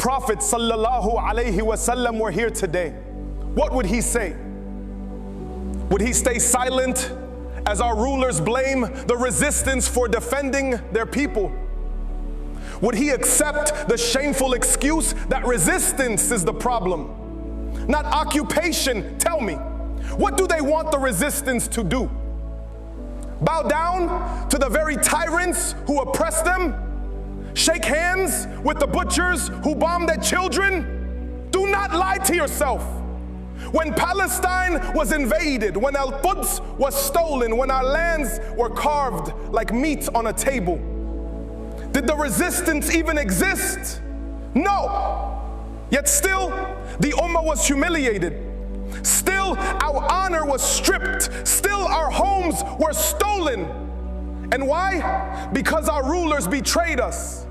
Prophet sallallahu alaihi wasallam were here today, what would he say? Would he stay silent as our rulers blame the resistance for defending their people? Would he accept the shameful excuse that resistance is the problem, not occupation? Tell me, what do they want the resistance to do? Bow down to the very tyrants who oppress them? Shake hands with the butchers who bomb their children? Do not lie to yourself. When Palestine was invaded, when Al-Quds was stolen, when our lands were carved like meat on a table, did the resistance even exist? No. Yet still, the Ummah was humiliated. Still, our honor was stripped. Still, our homes were stolen. And why? Because our rulers betrayed us.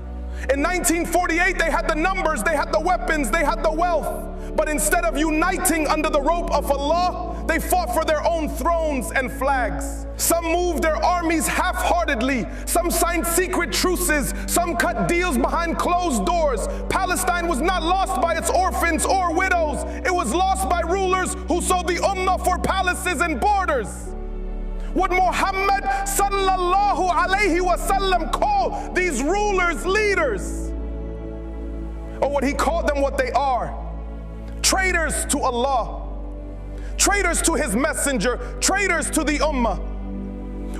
In 1948, they had the numbers, they had the weapons, they had the wealth. But instead of uniting under the rope of Allah, they fought for their own thrones and flags. Some moved their armies half-heartedly. Some signed secret truces. Some cut deals behind closed doors. Palestine was not lost by its orphans or widows. It was lost by rulers who sold the Ummah for palaces and borders. Would Muhammad sallallahu alaihi wasallam call these rulers leaders? Or would he call them what they are? Traitors to Allah, traitors to his messenger, traitors to the Ummah.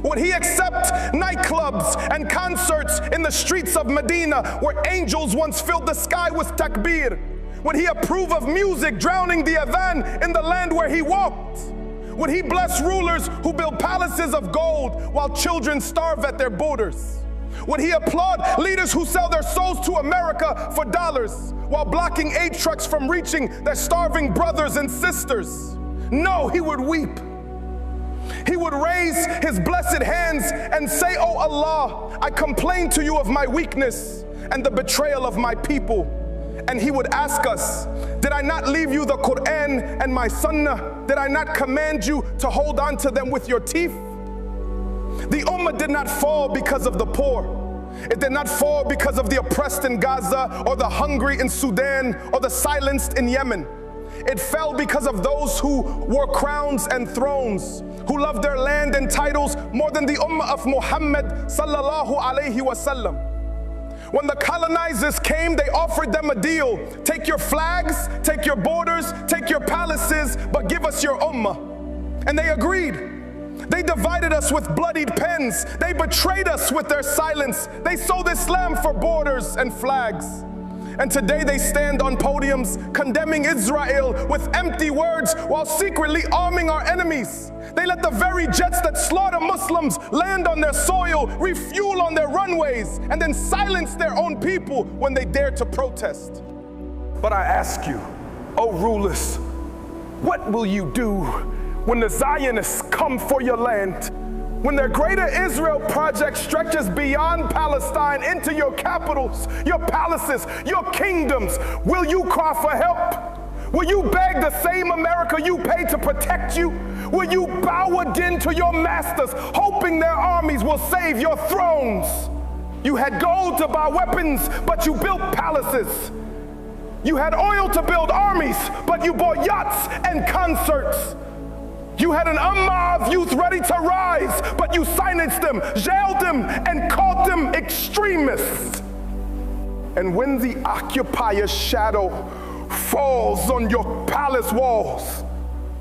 Would he accept nightclubs and concerts in the streets of Medina where angels once filled the sky with takbir? Would he approve of music drowning the adhan in the land where he walked? Would he bless rulers who build palaces of gold while children starve at their borders? Would he applaud leaders who sell their souls to America for dollars while blocking aid trucks from reaching their starving brothers and sisters? No, he would weep. He would raise his blessed hands and say, "Oh Allah, I complain to you of my weakness and the betrayal of my people." And he would ask us, did I not leave you the Quran and my Sunnah? Did I not command you to hold on to them with your teeth? The Ummah did not fall because of the poor. It did not fall because of the oppressed in Gaza or the hungry in Sudan or the silenced in Yemen. It fell because of those who wore crowns and thrones, who loved their land and titles more than the Ummah of Muhammad sallallahu alaihi wasallam. When the colonizers came, they offered them a deal. Take your flags, take your borders, take your palaces, but give us your Ummah. And they agreed. They divided us with bloodied pens. They betrayed us with their silence. They sold Islam for borders and flags. And today they stand on podiums condemning Israel with empty words while secretly arming our enemies. They let the very jets that slaughter Muslims land on their soil, refuel on their runways, and then silence their own people when they dare to protest. But I ask you, O rulers, what will you do when the Zionists come for your land? When their Greater Israel project stretches beyond Palestine into your capitals, your palaces, your kingdoms, will you cry for help? Will you beg the same America you pay to protect you? Will you bow again to your masters, hoping their armies will save your thrones? You had gold to buy weapons, but you built palaces. You had oil to build armies, but you bought yachts and concerts. You had an Ummah of youth ready to rise, but you silenced them, jailed them, and called them extremists. And when the occupier's shadow falls on your palace walls,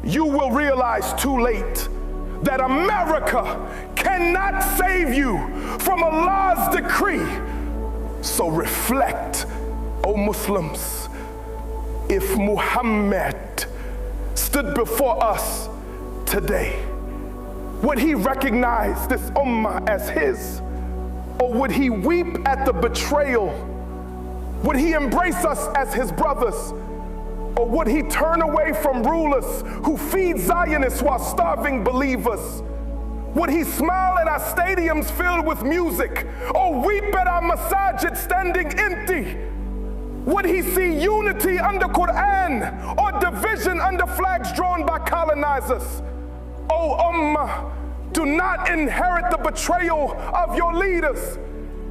you will realize too late that America cannot save you from Allah's decree. So reflect, O Muslims, if Muhammad stood before us today, would he recognize this Ummah as his? Or would he weep at the betrayal? Would he embrace us as his brothers? Or would he turn away from rulers who feed Zionists while starving believers? Would he smile at our stadiums filled with music, or weep at our masajid standing empty? Would he see unity under Quran, or division under flags drawn by colonizers? O Ummah, do not inherit the betrayal of your leaders.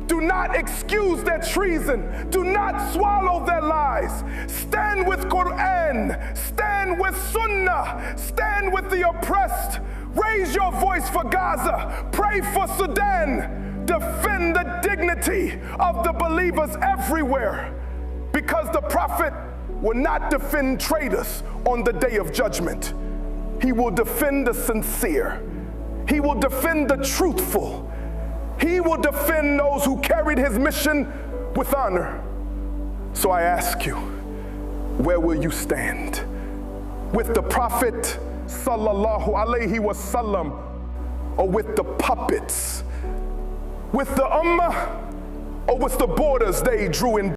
Do not excuse their treason. Do not swallow their lies. Stand with Quran. Stand with Sunnah. Stand with the oppressed. Raise your voice for Gaza. Pray for Sudan. Defend the dignity of the believers everywhere, because the Prophet will not defend traitors on the day of judgment. He will defend the sincere. He will defend the truthful. He will defend those who carried his mission with honor. So I ask you, where will you stand? With the Prophet sallallahu alaihi wasallam, or with the puppets? With the Ummah, or with the borders they drew in